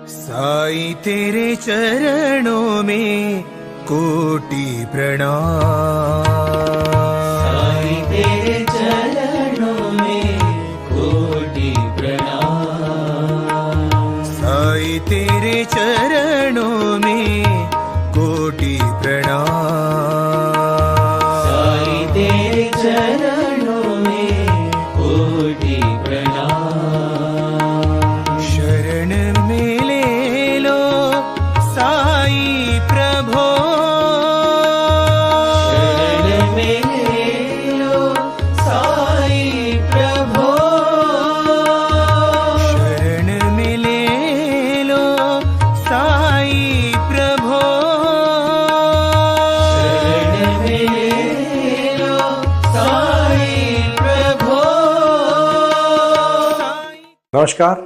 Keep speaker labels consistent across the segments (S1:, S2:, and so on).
S1: साईं तेरे चरणों में कोटि प्रणाम।
S2: साईं तेरे चरणों में कोटि प्रणाम।
S1: साईं तेरे चरणों में कोटि प्रणाम।
S2: साईं तेरे चरणों में कोटि प्रणाम।
S1: शरण में ले लो साईं प्रभो।
S2: शरण में ले लो साईं प्रभो।
S1: शरण में ले लो साईं प्रभो।
S2: शरण में ले लो साईं प्रभो।
S3: नमस्कार।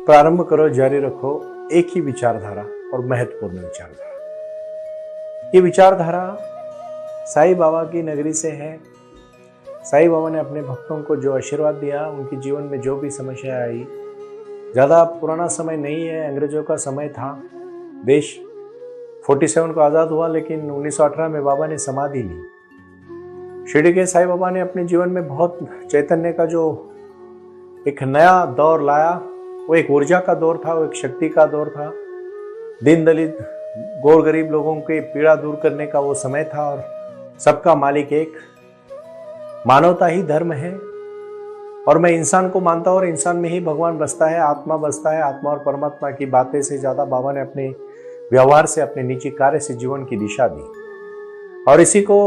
S3: प्रारंभ करो, जारी रखो, एक ही विचारधारा और महत्वपूर्ण विचारधारा। ये विचारधारा साईं बाबा की नगरी से है। साईं बाबा ने अपने भक्तों को जो आशीर्वाद दिया, उनके जीवन में जो भी समस्या आई, ज़्यादा पुराना समय नहीं है, अंग्रेजों का समय था। देश 47 को आज़ाद हुआ, लेकिन 1918 में बाबा ने समाधि ली। शिरडी के साईं बाबा ने अपने जीवन में बहुत चैतन्य का जो एक नया दौर लाया। वो एक ऊर्जा का दौर था, वो एक शक्ति का दौर था। दीन दलित गौर गरीब लोगों के पीड़ा दूर करने का वो समय था। और सबका मालिक एक, मानवता ही धर्म है। और मैं इंसान को मानता हूँ और इंसान में ही भगवान बसता है, आत्मा बसता है। आत्मा और परमात्मा की बातें से ज़्यादा बाबा ने अपने व्यवहार से, अपने निजी कार्य से जीवन की दिशा दी। और इसी को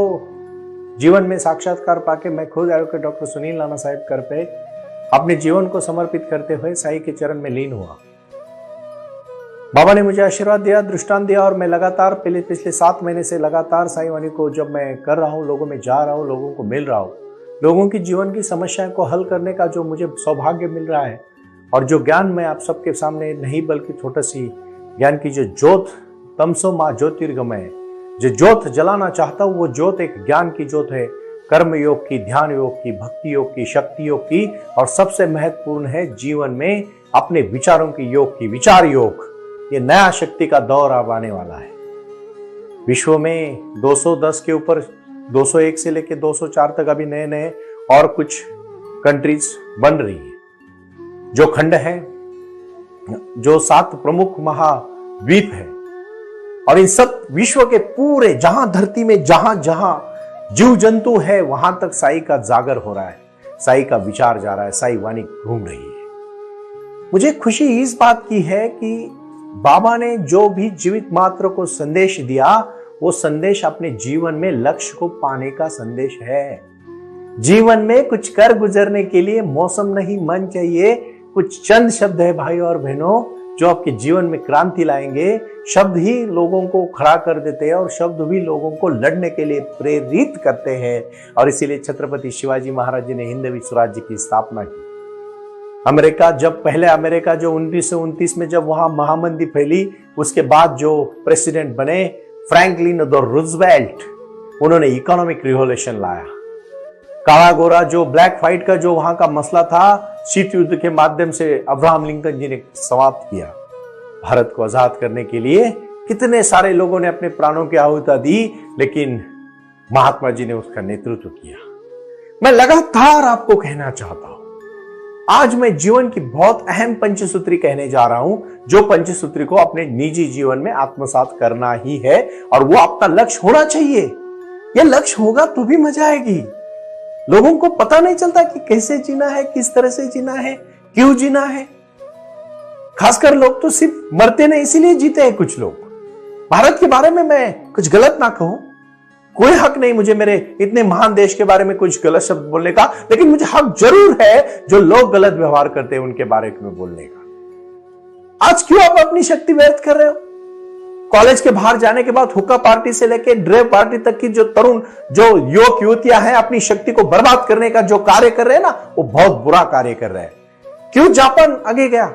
S3: जीवन में साक्षात्कार पाके मैं खुद एडवोकेट डॉक्टर सुनील नाना साहिब कर पे अपने जीवन को समर्पित करते हुए साईं के चरण में लीन हुआ। बाबा ने मुझे आशीर्वाद दिया, दृष्टांत दिया, और मैं लगातार पिछले 7 महीने से लगातार साईं वाणी को जब मैं कर रहा हूँ, लोगों में जा रहा हूँ, लोगों को मिल रहा हूँ, लोगों की जीवन की समस्याओं को हल करने का जो मुझे सौभाग्य मिल रहा है, और जो ज्ञान मैं आप सबके सामने नहीं बल्कि छोटा सी ज्ञान की जो ज्योत, तमसो माँ ज्योतिर्गमय, जो ज्योत जलाना चाहता हूँ, वो ज्योत एक ज्ञान की ज्योत है। कर्म योग की, ध्यान योग की, भक्ति योग की, शक्ति योग की, और सबसे महत्वपूर्ण है जीवन में अपने विचारों की योग की, विचार योग। ये नया शक्ति का दौर अब आने वाला है। विश्व में 210 के ऊपर 201 से लेकर 204 तक अभी नए नए और कुछ कंट्रीज बन रही है। जो खंड है, जो 7 प्रमुख महाद्वीप है, और इन सब विश्व के पूरे जहां धरती में जहां जहां जीव जंतु है, वहां तक साईं का जागर हो रहा है, साईं का विचार जा रहा है, साईं वाणी घूम रही है। मुझे खुशी इस बात की है कि बाबा ने जो भी जीवित मात्र को संदेश दिया, वो संदेश अपने जीवन में लक्ष्य को पाने का संदेश है। जीवन में कुछ कर गुजरने के लिए मौसम नहीं, मन चाहिए। कुछ चंद शब्द है भाई और बहनों, जो आपके जीवन में क्रांति लाएंगे। शब्द ही लोगों को खड़ा कर देते हैं, और शब्द भी लोगों को लड़ने के लिए प्रेरित करते हैं। और इसीलिए छत्रपति शिवाजी महाराज जी ने हिंदवी स्वराज्य की स्थापना की। अमेरिका जो 1929 में जब वहां महामंदी फैली, उसके बाद जो प्रेसिडेंट बने फ्रैंकलिन डी रूजवेल्ट, उन्होंने इकोनॉमिक रिवॉल्यूशन लाया। काला गोरा जो ब्लैक फाइट का जो वहां का मसला था, शीत युद्ध के माध्यम से अब्राहम लिंकन जी ने समाप्त किया। भारत को आजाद करने के लिए कितने सारे लोगों ने अपने प्राणों की आहुति दी, लेकिन महात्मा जी ने उसका नेतृत्व किया। मैं लगातार आपको कहना चाहता हूं, आज मैं जीवन की बहुत अहम पंचसूत्री कहने जा रहा हूं, जो पंचसूत्री को अपने निजी जीवन में आत्मसात करना ही है, और वो आपका लक्ष्य होना चाहिए। यह लक्ष्य होगा तो भी मजा आएगी। लोगों को पता नहीं चलता कि कैसे जीना है, किस तरह से जीना है, क्यों जीना है। खासकर लोग तो सिर्फ मरते नहीं, इसीलिए जीते हैं कुछ लोग। भारत के बारे में मैं कुछ गलत ना कहूं, कोई हक नहीं मुझे मेरे इतने महान देश के बारे में कुछ गलत शब्द बोलने का, लेकिन मुझे हक जरूर है जो लोग गलत व्यवहार करते हैं उनके बारे में बोलने का। आज क्यों आप अपनी शक्ति व्यर्थ कर रहे हो? कॉलेज के बाहर जाने के बाद हुक्का पार्टी से लेकर ड्रेव पार्टी तक की जो तरुण, जो युवक युवतियां हैं, अपनी शक्ति को बर्बाद करने का जो कार्य कर रहे हैं ना, वो बहुत बुरा कार्य कर रहे हैं। क्यों जापान आगे गया?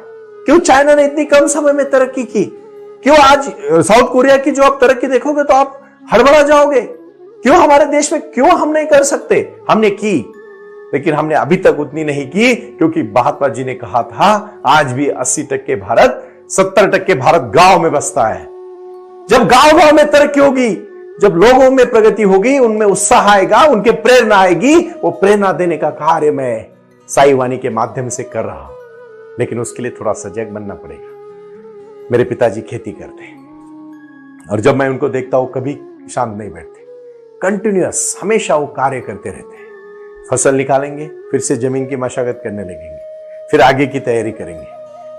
S3: क्यों चाइना ने इतनी कम समय में तरक्की की? क्यों आज साउथ कोरिया की जो आप तरक्की देखोगे तो आप हड़बड़ा जाओगे? क्यों हमारे देश में क्यों हम नहीं कर सकते? हमने की, लेकिन हमने अभी तक उतनी नहीं की, क्योंकि महात्मा जी ने कहा था आज भी 80% भारत 70% भारत गांव में बसता है। जब गांव गांव में तरक्की होगी, जब लोगों में प्रगति होगी, उनमें उत्साह आएगा, उनके प्रेरणा आएगी, वो प्रेरणा देने का कार्य मैं साई वाणी के माध्यम से कर रहा हूं। लेकिन उसके लिए थोड़ा सजग बनना पड़ेगा। मेरे पिताजी खेती करते हैं और जब मैं उनको देखता हूं कभी शांत नहीं बैठते, कंटिन्यूअस हमेशा वो कार्य करते रहते हैं। फसल निकालेंगे, फिर से जमीन की मशागत करने लगेंगे, फिर आगे की तैयारी करेंगे।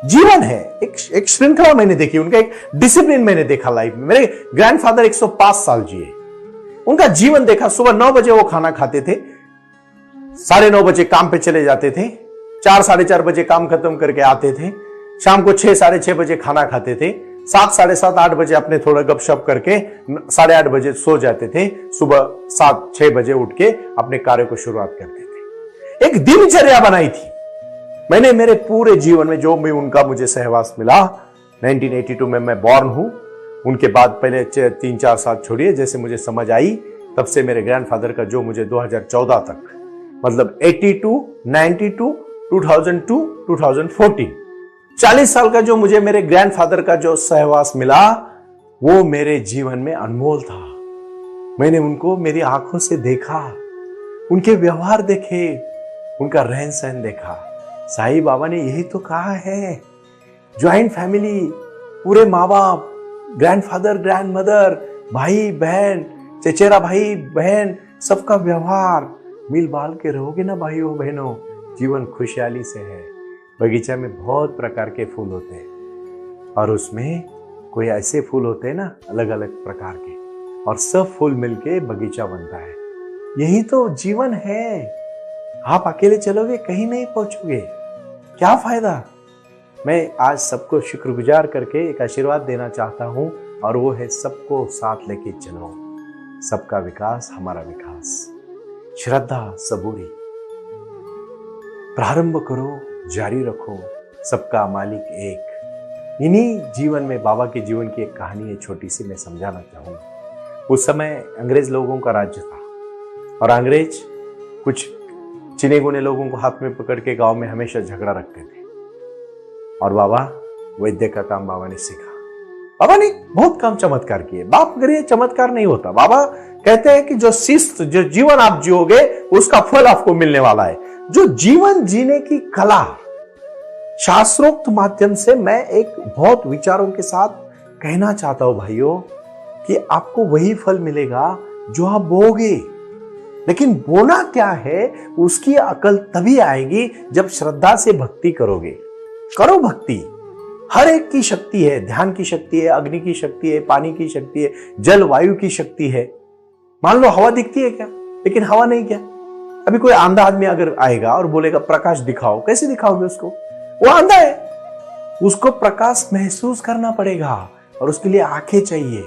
S3: जीवन है, एक श्रृंखला मैंने देखी, उनका एक डिसिप्लिन मैंने देखा लाइफ में। मेरे ग्रैंडफादर 105 साल जिए, उनका जीवन देखा। सुबह 9 बजे वो खाना खाते थे, 9:30 बजे काम पे चले जाते थे, 4 साढ़े 4 बजे काम खत्म करके आते थे, शाम को 6 साढ़े 6 बजे खाना खाते थे, 7 साढ़े 7 8 बजे अपने थोड़ा गपशप करके 8:30 बजे सो जाते थे, सुबह 7 6 बजे उठ के अपने कार्य को शुरुआत करते थे। एक दिनचर्या बनाई थी मैंने मेरे पूरे जीवन में। जो भी उनका मुझे सहवास मिला, 1982 में मैं बॉर्न हूं, उनके बाद पहले 3-4 साल छोड़िए, जैसे मुझे समझ आई तब से मेरे ग्रैंडफादर का जो मुझे 2014 तक, मतलब 82, 92, 2002, 2014, 40 साल का जो मुझे मेरे ग्रैंडफादर का जो सहवास मिला, वो मेरे जीवन में अनमोल था। मैंने उनको मेरी आंखों से देखा, उनके व्यवहार देखे, उनका रहन सहन देखा। साईं बाबा ने यही तो कहा है, ज्वाइंट फैमिली, पूरे माँ बाप, ग्रैंडफादर, ग्रैंडमदर, भाई बहन, चचेरा भाई बहन, सबका व्यवहार मिल बाल के रहोगे ना भाइयों बहनों, जीवन खुशहाली से है। बगीचा में बहुत प्रकार के फूल होते हैं और उसमें कोई ऐसे फूल होते हैं ना अलग अलग प्रकार के, और सब फूल मिलके बगीचा बनता है। यही तो जीवन है। आप अकेले चलोगे कहीं नहीं पहुंचोगे, क्या फायदा। मैं आज सबको शुक्रगुजार करके एक आशीर्वाद देना चाहता हूं, और वो है सबको साथ लेके चलो, सबका विकास हमारा विकास। श्रद्धा सबूरी, प्रारंभ करो, जारी रखो, सबका मालिक एक। इन्हीं जीवन में बाबा के जीवन की एक कहानी है छोटी सी, मैं समझाना चाहूंगा। उस समय अंग्रेज लोगों का राज्य था और अंग्रेज कुछ चिने गुने लोगों को हाथ में पकड़ के गांव में हमेशा झगड़ा रखते थे। और बाबा वैद्य का काम बाबा ने सीखा। बाबा ने बहुत काम चमत्कार किए। बाप अगर ये चमत्कार नहीं होता, बाबा कहते हैं कि जो शिस्त, जो जीवन आप जियोगे उसका फल आपको मिलने वाला है। जो जीवन जीने की कला, शास्त्रोक्त माध्यम से मैं एक बहुत विचारों के साथ कहना चाहता हूं भाइयों, कि आपको वही फल मिलेगा जो आप बोओगे। लेकिन बोना क्या है, उसकी अकल तभी आएगी जब श्रद्धा से भक्ति करोगे। करो भक्ति, हर एक की शक्ति है, ध्यान की शक्ति है, अग्नि की शक्ति है, पानी की शक्ति है, जल वायु की शक्ति है। मान लो हवा दिखती है क्या, लेकिन हवा नहीं क्या। अभी कोई आंधा आदमी अगर आएगा और बोलेगा प्रकाश दिखाओ, कैसे दिखाओगे उसको, वो आंधा है। उसको प्रकाश महसूस करना पड़ेगा और उसके लिए आंखें चाहिए।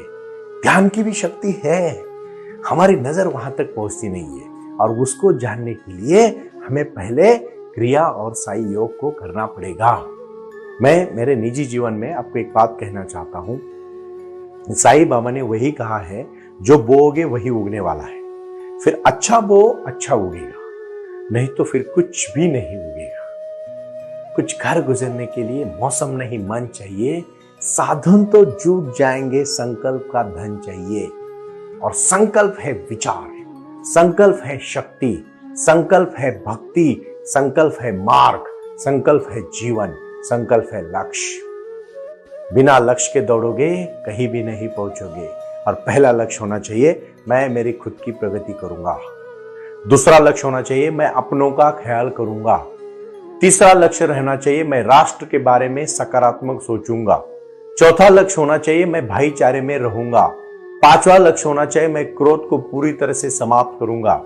S3: ध्यान की भी शक्ति है, हमारी नजर वहां तक पहुंचती नहीं है, और उसको जानने के लिए हमें पहले क्रिया और साई योग को करना पड़ेगा। मैं मेरे निजी जीवन में आपको एक बात कहना चाहता हूं। साई बाबा ने वही कहा है, जो बोओगे वही उगने वाला है। फिर अच्छा बो, अच्छा उगेगा, नहीं तो फिर कुछ भी नहीं उगेगा। कुछ घर गुजरने के लिए मौसम नहीं मन चाहिए, साधन तो जुट जाएंगे, संकल्प का धन चाहिए। और संकल्प है विचार, संकल्प है शक्ति, संकल्प है भक्ति, संकल्प है मार्ग, संकल्प है जीवन, संकल्प है लक्ष्य। बिना लक्ष्य के दौड़ोगे कहीं भी नहीं पहुंचोगे। और पहला लक्ष्य होना चाहिए, मैं मेरी खुद की प्रगति करूंगा। दूसरा लक्ष्य होना चाहिए, मैं अपनों का ख्याल करूंगा। तीसरा लक्ष्य रहना चाहिए, मैं राष्ट्र के बारे में सकारात्मक सोचूंगा। चौथा लक्ष्य होना चाहिए, मैं भाईचारे में रहूंगा। पांचवा लक्ष्य होना चाहिए, मैं क्रोध को पूरी तरह से समाप्त करूंगा।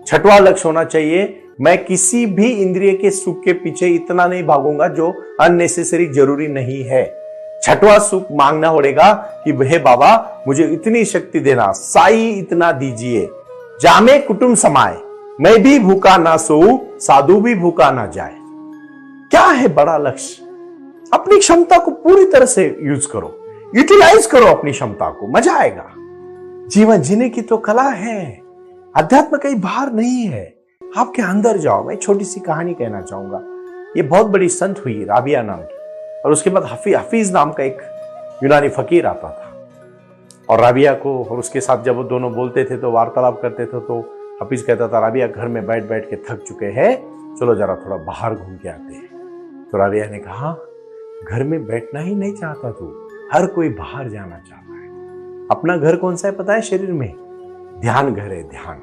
S3: छठवां लक्ष्य होना चाहिए, मैं किसी भी इंद्रिय के सुख के पीछे इतना नहीं भागूंगा जो अननेसेसरी जरूरी नहीं है। छठवां सुख मांगना पड़ेगा कि हे बाबा मुझे इतनी शक्ति देना, साई इतना दीजिए, जामे कुटुंब समाए, मैं भी भूखा ना सोऊं, साधु भी भूखा ना जाए। क्या है बड़ा लक्ष्य? अपनी क्षमता को पूरी तरह से यूज करो, यूटिलाइज करो अपनी क्षमता को, मजा आएगा। जीवन जीने की तो कला है, अध्यात्म कहीं बाहर नहीं है, आपके अंदर जाओ। मैं छोटी सी कहानी कहना चाहूंगा। ये बहुत बड़ी संत हुई राबिया नाम की, और उसके बाद हफीज नाम का एक यूनानी फकीर आता था, और राबिया को और उसके साथ जब वो दोनों बोलते थे तो वार्तालाप करते थे, तो हफीज कहता था राबिया घर में बैठ बैठ के थक चुके हैं, चलो जरा थोड़ा बाहर घूम के आते हैं। तो राबिया ने कहा घर में बैठना ही नहीं चाहता तू, हर कोई बाहर जाना चाहता है। अपना घर कौन सा है पता है शरीर में? ध्यान घर है, ध्यान।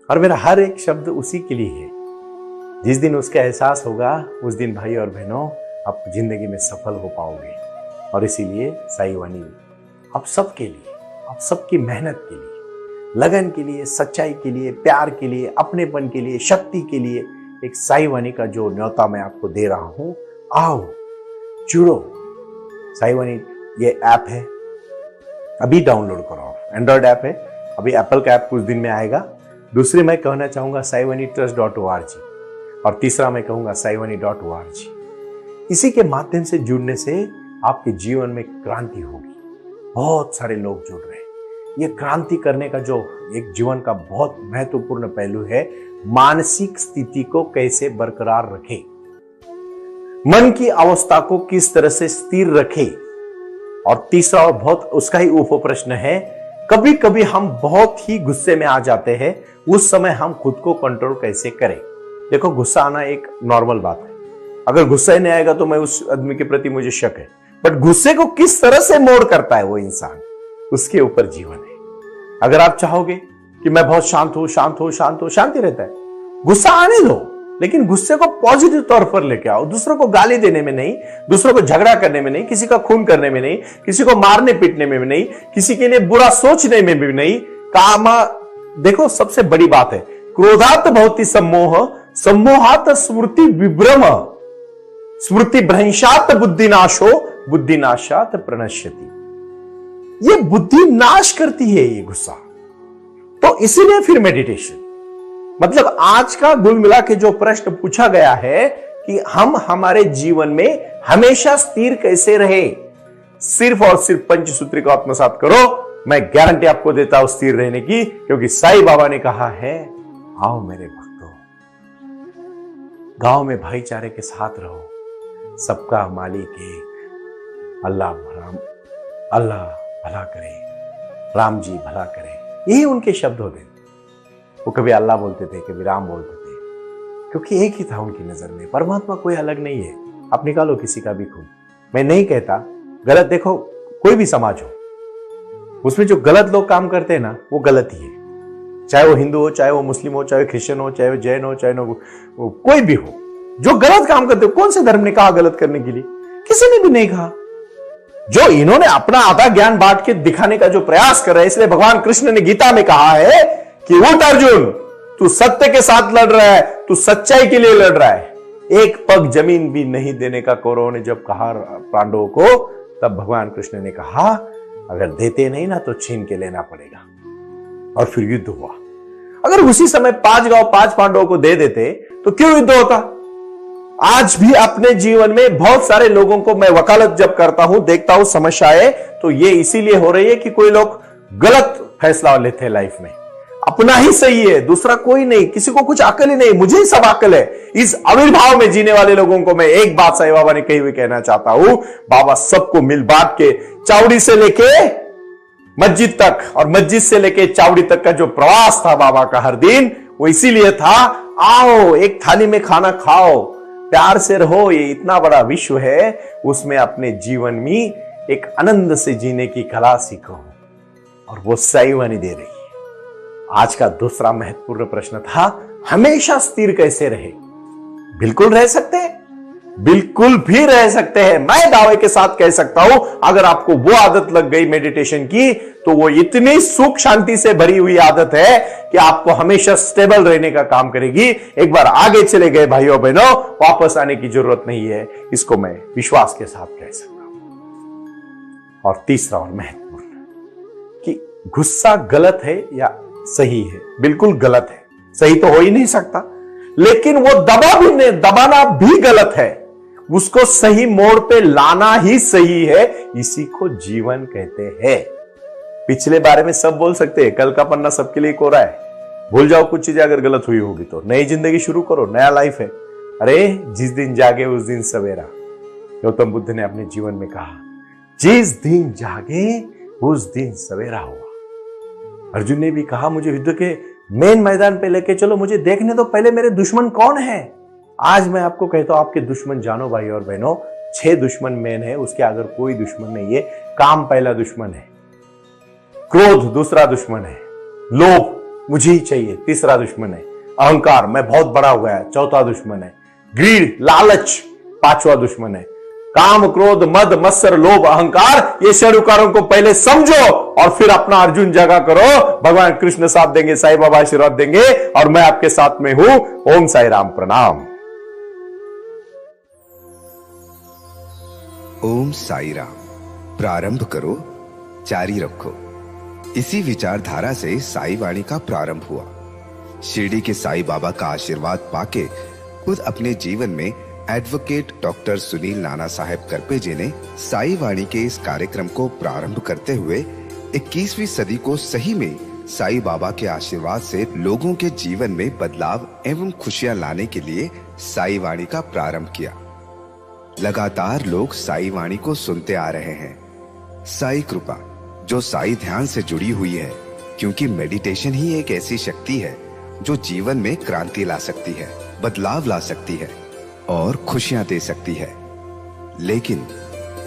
S3: और मेरा हर एक शब्द उसी के लिए है। जिस दिन उसका एहसास होगा उस दिन भाई और बहनों आप जिंदगी में सफल हो पाओगे। और इसीलिए साई वाणी आप सबके लिए, आप सबकी मेहनत के लिए, लगन के लिए, सच्चाई के लिए, प्यार के लिए, अपनेपन के लिए, शक्ति के लिए एक साई वाणी का जो न्योता मैं आपको दे रहा हूं, आओ जुड़ो। साई वाणी ये ऐप है, अभी डाउनलोड करो। एंड्रॉयड ऐप है, अभी एप्पल का ऐप कुछ दिन में आएगा। दूसरी मैं कहना चाहूंगा saiwanitrust.org, और तीसरा मैं कहूंगा saiwani.org। इसी के माध्यम से जुड़ने से आपके जीवन में क्रांति होगी। बहुत सारे लोग जुड़ रहे हैं। ये क्रांति करने का जो एक जीवन का बहुत महत्वपूर्ण पहलू है, मानसिक स्थिति को कैसे बरकरार रखे, मन की अवस्था को किस तरह से स्थिर रखे। और तीसरा और बहुत उसका ही उप प्रश्न है, कभी कभी हम बहुत ही गुस्से में आ जाते हैं, उस समय हम खुद को कंट्रोल कैसे करें। देखो गुस्सा आना एक नॉर्मल बात है, अगर गुस्सा ही नहीं आएगा तो मैं उस आदमी के प्रति मुझे शक है, बट गुस्से को किस तरह से मोड़ करता है वो इंसान, उसके ऊपर जीवन है। अगर आप चाहोगे कि मैं बहुत शांत हूं, शांत हूं, शांत हूं, शांति रहता है, गुस्सा आने दो, लेकिन गुस्से को पॉजिटिव तौर पर लेके आओ। दूसरों को गाली देने में नहीं, दूसरों को झगड़ा करने में नहीं, किसी का खून करने में नहीं, किसी को मारने पीटने में भी नहीं, किसी के लिए बुरा सोचने में भी नहीं। कामा देखो सबसे बड़ी बात है, क्रोधात भवति सम्मोह, सम्मोहात स्मृति विभ्रम, स्मृति भ्रंशात बुद्धिनाशो, बुद्धिनाशात प्रणश्यति। ये बुद्धि नाश करती है ये गुस्सा। तो इसीलिए फिर मेडिटेशन, मतलब आज का कुल मिला के जो प्रश्न पूछा गया है कि हम हमारे जीवन में हमेशा स्थिर कैसे रहे, सिर्फ और सिर्फ पंचसूत्री को आत्मसात करो। मैं गारंटी आपको देता हूं स्थिर रहने की, क्योंकि साईं बाबा ने कहा है, आओ मेरे भक्तों, गांव में भाईचारे के साथ रहो, सबका मालिक है अल्लाह। अल्लाह भला करे, राम जी भला करे, यही उनके शब्द होते। वो कभी अल्लाह बोलते थे, कभी राम बोलते थे, क्योंकि एक ही था उनकी नजर में। परमात्मा कोई अलग नहीं है। आप निकालो किसी का भी खून, मैं नहीं कहता गलत। देखो कोई भी समाज हो, उसमें जो गलत लोग काम करते हैं ना, वो गलत ही है। चाहे वो हिंदू हो, चाहे वो मुस्लिम हो, चाहे वो क्रिश्चियन हो, चाहे वो जैन हो, चाहे वो कोई भी हो, जो गलत काम करते हो। कौन से धर्म ने कहा गलत करने के लिए? किसी ने भी नहीं कहा। जो इन्होंने अपना आधा ज्ञान बांट के दिखाने का जो प्रयास कर रहे हैं, इसलिए भगवान कृष्ण ने गीता में कहा है कि उठ अर्जुन, तू सत्य के साथ लड़ रहा है, तू सच्चाई के लिए लड़ रहा है। एक पग जमीन भी नहीं देने का कौरवों ने जब कहा पांडवों को, तब भगवान कृष्ण ने कहा अगर देते नहीं ना तो छीन के लेना पड़ेगा। और फिर युद्ध हुआ। अगर उसी समय 5 गांव 5 पांडवों को दे देते तो क्यों युद्ध होता? आज भी अपने जीवन में बहुत सारे लोगों को मैं वकालत जब करता हूं, देखता हूं समस्याएं, तो ये इसीलिए हो रही है कि कोई लोग गलत फैसला लेते हैं लाइफ में। अपना ही सही है, दूसरा कोई नहीं, किसी को कुछ अकल ही नहीं, मुझे ही सब अकल है। इस आविर्भाव में जीने वाले लोगों को मैं एक बात साईं बाबा ने कही हुई कहना चाहता हूं, बाबा सबको मिल बांट के, चावड़ी से लेके मस्जिद तक और मस्जिद से लेके चावड़ी तक का जो प्रवास था बाबा का हर दिन, वो इसीलिए था, आओ एक थाली में खाना खाओ, प्यार से रहो, ये इतना बड़ा विश्व है, उसमें अपने जीवन में एक आनंद से जीने की कला सीखो। और वो साईं वाणी दे रही है। आज का दूसरा महत्वपूर्ण प्रश्न था, हमेशा स्थिर कैसे रहे? बिल्कुल रह सकते हैं, बिल्कुल भी रह सकते हैं। मैं दावे के साथ कह सकता हूं, अगर आपको वो आदत लग गई मेडिटेशन की, तो वो इतनी सुख शांति से भरी हुई आदत है कि आपको हमेशा स्टेबल रहने का काम करेगी। एक बार आगे चले गए भाइयों बहनों, वापस आने की जरूरत नहीं है, इसको मैं विश्वास के साथ कह सकता हूं। और तीसरा और महत्वपूर्ण कि गुस्सा गलत है या सही है? बिल्कुल गलत है, सही तो हो ही नहीं सकता। लेकिन वो दबाना भी गलत है, उसको सही मोड़ पे लाना ही सही है। इसी को जीवन कहते हैं। पिछले बारे में सब बोल सकते हैं, कल का पन्ना सबके लिए कोरा है, भूल जाओ कुछ चीजें अगर गलत हुई होगी तो। नई जिंदगी शुरू करो, नया लाइफ है। अरे जिस दिन जागे उस दिन सवेरा, गौतम बुद्ध ने अपने जीवन में कहा, जिस दिन जागे उस दिन सवेरा हुआ। अर्जुन ने भी कहा, मुझे युद्ध के मेन मैदान पे लेके चलो, मुझे देखने दो पहले मेरे दुश्मन कौन है। आज मैं आपको कहता हूं, आपके दुश्मन जानो भाई और बहनों, 6 दुश्मन मेन है, उसके अगर कोई दुश्मन नहीं है। काम पहला दुश्मन है, क्रोध दूसरा दुश्मन है, लोभ मुझे ही चाहिए तीसरा दुश्मन है, अहंकार मैं बहुत बड़ा हो गया चौथा दुश्मन है, ग्रीड लालच पांचवा दुश्मन है। काम क्रोध मद मत्सर लोभ अहंकार, ये षडविकारों को पहले समझो और फिर अपना अर्जुन जगा करो। भगवान कृष्ण साथ देंगे, साईं बाबा आशीर्वाद देंगे और मैं आपके साथ में हूं। ओम साई राम, प्रणाम।
S4: ओम साई राम। प्रारंभ करो, जारी रखो। इसी विचारधारा से साई वाणी का प्रारंभ हुआ। शिरडी के साई बाबा का आशीर्वाद पाके खुद अपने जीवन में एडवोकेट डॉक्टर सुनील नाना साहेब करपेजे ने साई वाणी के इस कार्यक्रम को प्रारंभ करते हुए 21वीं सदी को सही में साई बाबा के आशीर्वाद से लोगों के जीवन में बदलाव एवं खुशियां लाने के लिए साई वाणी का प्रारंभ किया। लगातार लोग साई वाणी को सुनते आ रहे हैं। साई कृपा जो साई ध्यान से जुड़ी हुई है, क्योंकि मेडिटेशन ही एक ऐसी शक्ति है जो जीवन में क्रांति ला सकती है, बदलाव ला सकती है और खुशियां दे सकती है। लेकिन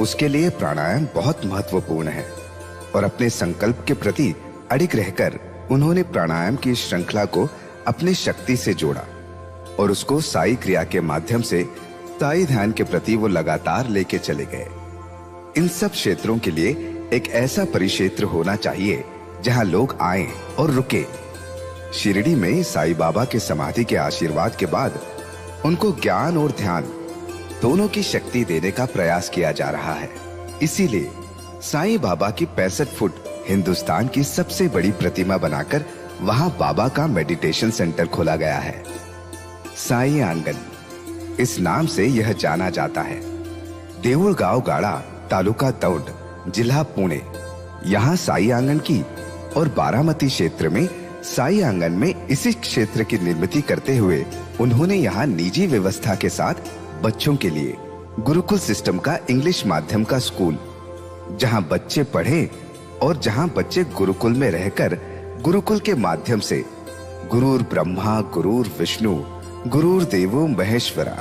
S4: उसके लिए प्राणायाम बहुत महत्वपूर्ण है और अपने संकल्प के प्रति अडिग रहकर उन्होंने प्राणायाम की श्रृंखला को अपनी शक्ति से जोड़ा और उसको साई क्रिया के माध्यम से साई ध्यान के प्रति वो लगातार लेके चले गए। इन सब क्षेत्रों के लिए एक ऐसा परिक्षेत्र होना चाहिए जहां लोग आए और रुके। शिरडी में साई बाबा के समाधि के आशीर्वाद के बाद उनको ज्ञान और ध्यान दोनों की शक्ति देने का प्रयास किया जा रहा है। इसीलिए साईं बाबा की 65 फुट हिंदुस्तान की सबसे बड़ी प्रतिमा बनाकर वहां बाबा का मेडिटेशन सेंटर खोला गया है। साई आंगन इस नाम से यह जाना जाता है। देऊळगाव गाड़ा, तालुका दौंड, जिला पुणे, यहाँ साई आंगन की और बारामती क्षेत्र में साई आंगन में इसी क्षेत्र की निर्मित करते हुए उन्होंने यहाँ निजी व्यवस्था के साथ बच्चों के लिए गुरुकुल सिस्टम का इंग्लिश माध्यम का स्कूल, जहाँ बच्चे पढ़े और जहाँ बच्चे गुरुकुल में रहकर गुरुकुल के माध्यम से गुरुर ब्रह्मा गुरुर विष्णु गुरुर देवो महेश्वरा